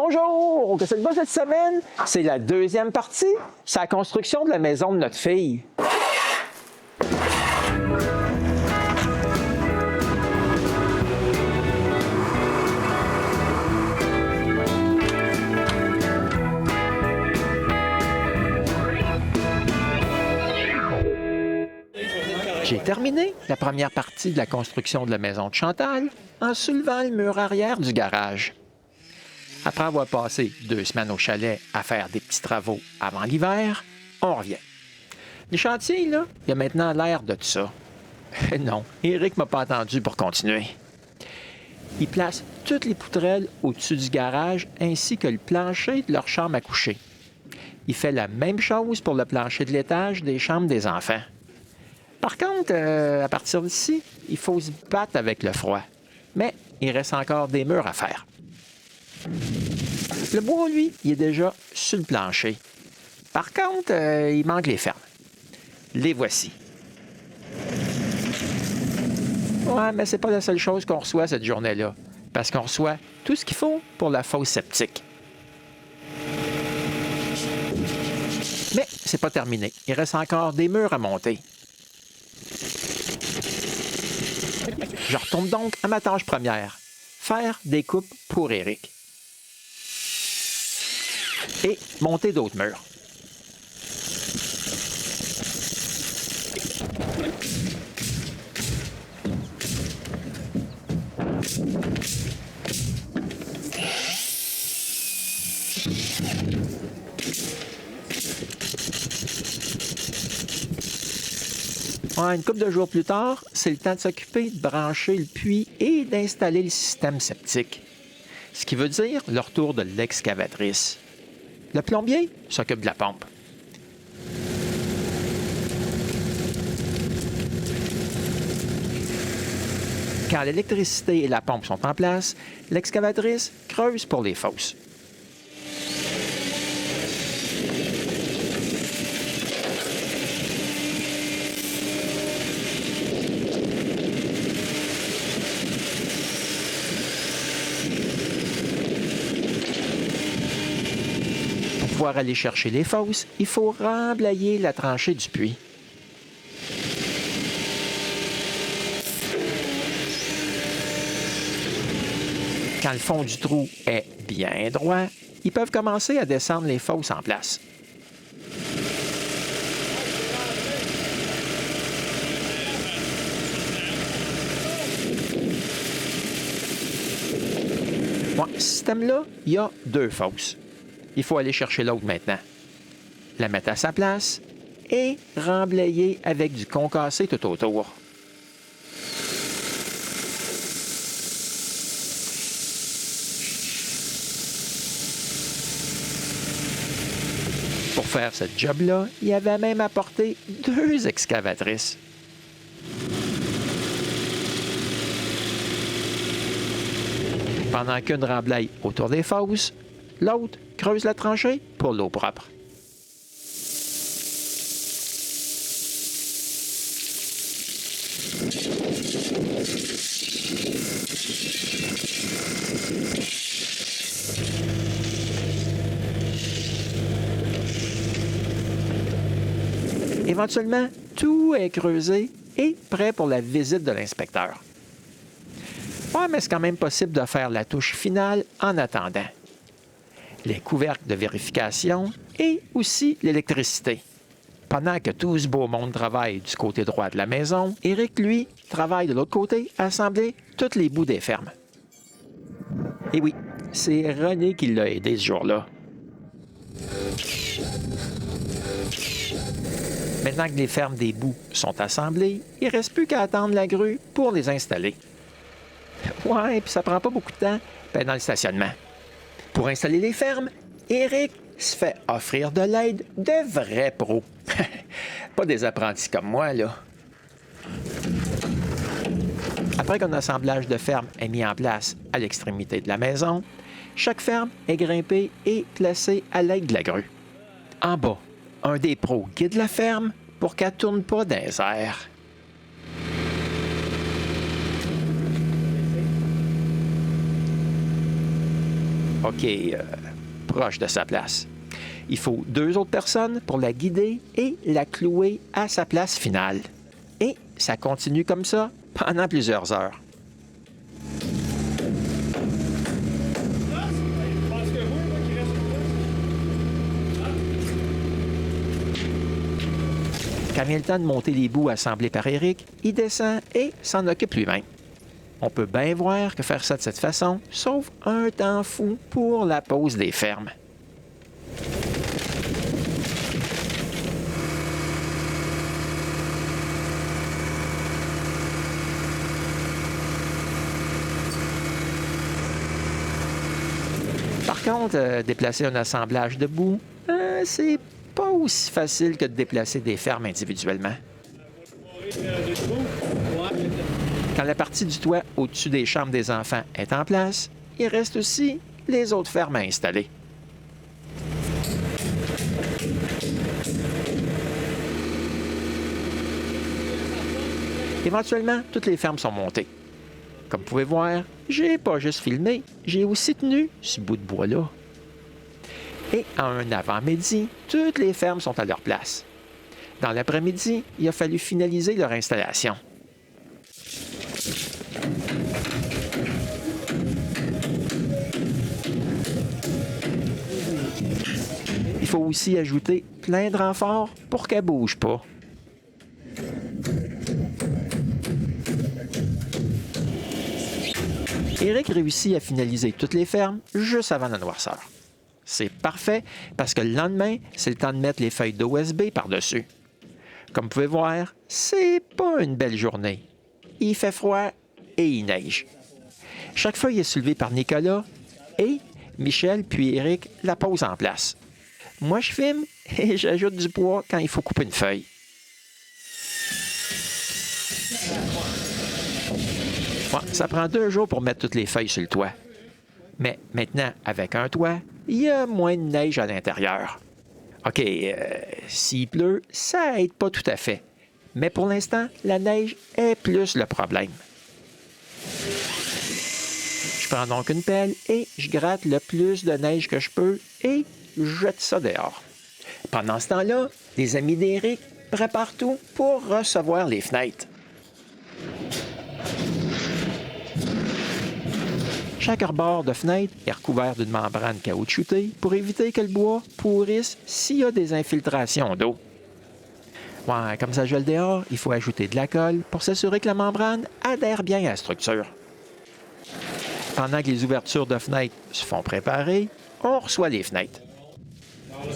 Bonjour! Qu'est-ce que c'est cette semaine? C'est la deuxième partie. C'est la construction de la maison de notre fille. J'ai terminé la première partie de la construction de la maison de Chantal en soulevant le mur arrière du garage. Après avoir passé 2 semaines au chalet à faire des petits travaux avant l'hiver, on revient. Le chantier, là, il a maintenant l'air de tout ça. Non, Éric m'a pas attendu pour continuer. Il place toutes les poutrelles au-dessus du garage ainsi que le plancher de leur chambre à coucher. Il fait la même chose pour le plancher de l'étage des chambres des enfants. Par contre, à partir d'ici, il faut se battre avec le froid. Mais il reste encore des murs à faire. Le bois, lui, il est déjà sur le plancher. Par contre, il manque les fermes. Les voici. Ouais, mais c'est pas la seule chose qu'on reçoit cette journée-là. Parce qu'on reçoit tout ce qu'il faut pour la fosse septique. Mais c'est pas terminé. Il reste encore des murs à monter. Je retourne donc à ma tâche première, faire des coupes pour Éric. Et monter d'autres murs. Ouais, une couple de jours plus tard, c'est le temps de s'occuper de brancher le puits et d'installer le système septique. Ce qui veut dire le retour de l'excavatrice. Le plombier s'occupe de la pompe. Quand l'électricité et la pompe sont en place, l'excavatrice creuse pour les fosses. Pour pouvoir aller chercher les fosses, il faut remblayer la tranchée du puits. Quand le fond du trou est bien droit, ils peuvent commencer à descendre les fosses en place. Bon, ce système-là, il y a 2 fosses. Il faut aller chercher l'autre maintenant. La mettre à sa place et remblayer avec du concassé tout autour. Pour faire ce job-là, il avait même apporté 2 excavatrices. Pendant qu'une remblaye autour des fosses, l'autre creuse la tranchée pour l'eau propre. Éventuellement, tout est creusé et prêt pour la visite de l'inspecteur. Ouais, mais c'est quand même possible de faire la touche finale en attendant. Les couvercles de vérification et aussi l'électricité. Pendant que tout ce beau monde travaille du côté droit de la maison, Éric, lui, travaille de l'autre côté à assembler tous les bouts des fermes. Et oui, c'est René qui l'a aidé ce jour-là. Maintenant que les fermes des bouts sont assemblées, il ne reste plus qu'à attendre la grue pour les installer. Ouais, puis ça prend pas beaucoup de temps dans le stationnement. Pour installer les fermes, Éric se fait offrir de l'aide de vrais pros. Pas des apprentis comme moi, là. Après qu'un assemblage de fermes est mis en place à l'extrémité de la maison, chaque ferme est grimpée et placée à l'aide de la grue. En bas, un des pros guide la ferme pour qu'elle ne tourne pas dans les airs. OK, proche de sa place. Il faut 2 autres personnes pour la guider et la clouer à sa place finale. Et ça continue comme ça pendant plusieurs heures. Quand vient le temps de monter les bouts assemblés par Éric, il descend et s'en occupe lui-même. On peut bien voir que faire ça de cette façon sauve un temps fou pour la pose des fermes. Par contre, déplacer un assemblage de bouts, c'est pas aussi facile que de déplacer des fermes individuellement. Quand la partie du toit au-dessus des chambres des enfants est en place, il reste aussi les autres fermes à installer. Éventuellement, toutes les fermes sont montées. Comme vous pouvez voir, j'ai pas juste filmé, j'ai aussi tenu ce bout de bois-là. Et à un avant-midi, toutes les fermes sont à leur place. Dans l'après-midi, il a fallu finaliser leur installation. Il faut aussi ajouter plein de renforts pour qu'elle ne bouge pas. Éric réussit à finaliser toutes les fermes juste avant la noirceur. C'est parfait parce que le lendemain, c'est le temps de mettre les feuilles d'OSB par-dessus. Comme vous pouvez voir, c'est pas une belle journée. Il fait froid et il neige. Chaque feuille est soulevée par Nicolas et Michel puis Éric la posent en place. Moi, je filme et j'ajoute du poids quand il faut couper une feuille. Ouais, ça prend 2 jours pour mettre toutes les feuilles sur le toit. Mais maintenant, avec un toit, il y a moins de neige à l'intérieur. OK, s'il pleut, ça aide pas tout à fait. Mais pour l'instant, la neige est plus le problème. Je prends donc une pelle et je gratte le plus de neige que je peux et je jette ça dehors. Pendant ce temps-là, les amis d'Éric préparent tout pour recevoir les fenêtres. Chaque rebord de fenêtre est recouvert d'une membrane caoutchoutée pour éviter que le bois pourrisse s'il y a des infiltrations d'eau. Ouais, comme ça gèle dehors, il faut ajouter de la colle pour s'assurer que la membrane adhère bien à la structure. Pendant que les ouvertures de fenêtres se font préparer, on reçoit les fenêtres. Je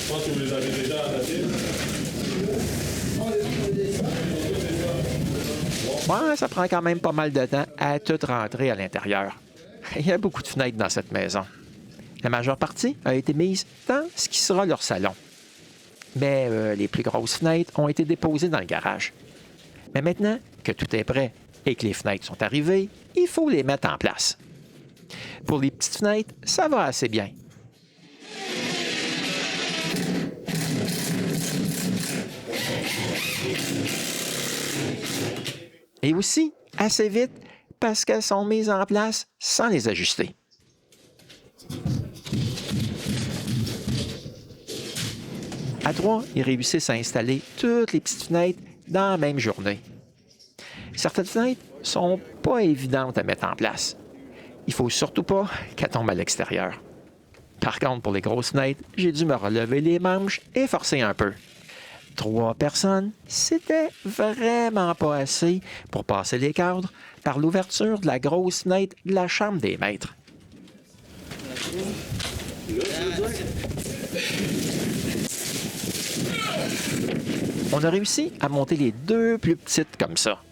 pense que vous les avez déjà adaptés. Ouais, ça prend quand même pas mal de temps à tout rentrer à l'intérieur. Il y a beaucoup de fenêtres dans cette maison. La majeure partie a été mise dans ce qui sera leur salon. Mais les plus grosses fenêtres ont été déposées dans le garage. Mais maintenant que tout est prêt et que les fenêtres sont arrivées, il faut les mettre en place. Pour les petites fenêtres, ça va assez bien. Et aussi, assez vite, parce qu'elles sont mises en place sans les ajuster. À 3, ils réussissent à installer toutes les petites fenêtres dans la même journée. Certaines fenêtres sont pas évidentes à mettre en place. Il faut surtout pas qu'elles tombent à l'extérieur. Par contre, pour les grosses fenêtres, j'ai dû me relever les manches et forcer un peu. 3 personnes, c'était vraiment pas assez pour passer les cadres par l'ouverture de la grosse fenêtre de la chambre des maîtres. On a réussi à monter les 2 plus petites comme ça.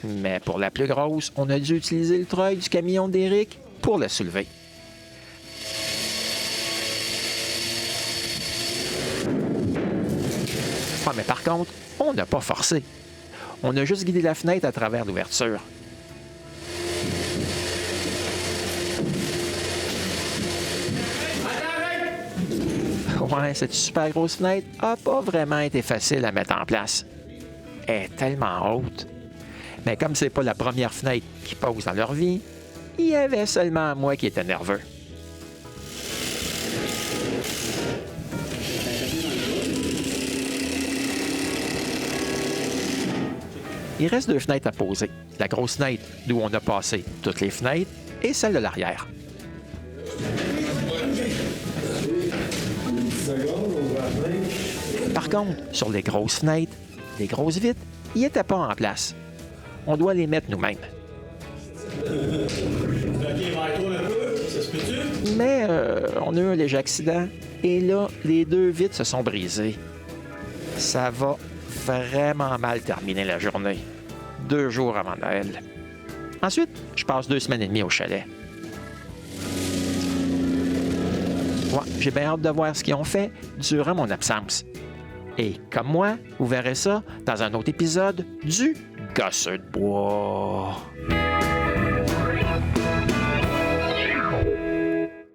Mais pour la plus grosse, on a dû utiliser le treuil du camion d'Éric pour la soulever. Ah, mais par contre, on n'a pas forcé. On a juste guidé la fenêtre à travers l'ouverture. Ouais, cette super grosse fenêtre n'a pas vraiment été facile à mettre en place. Elle est tellement haute. Mais comme c'est pas la première fenêtre qui pose dans leur vie, il y avait seulement moi qui étais nerveux. Il reste 2 fenêtres à poser. La grosse fenêtre d'où on a passé toutes les fenêtres et celle de l'arrière. Par contre, sur les grosses fenêtres, les grosses vitres, ils n'étaient pas en place. On doit les mettre nous-mêmes. Mais on a eu un léger accident et là, les 2 vitres se sont brisées. Ça va vraiment mal terminer la journée. 2 jours avant Noël. Ensuite, je passe 2 semaines et demie au chalet. Ouais, j'ai bien hâte de voir ce qu'ils ont fait durant mon absence. Et comme moi, vous verrez ça dans un autre épisode du Gosseux de bois.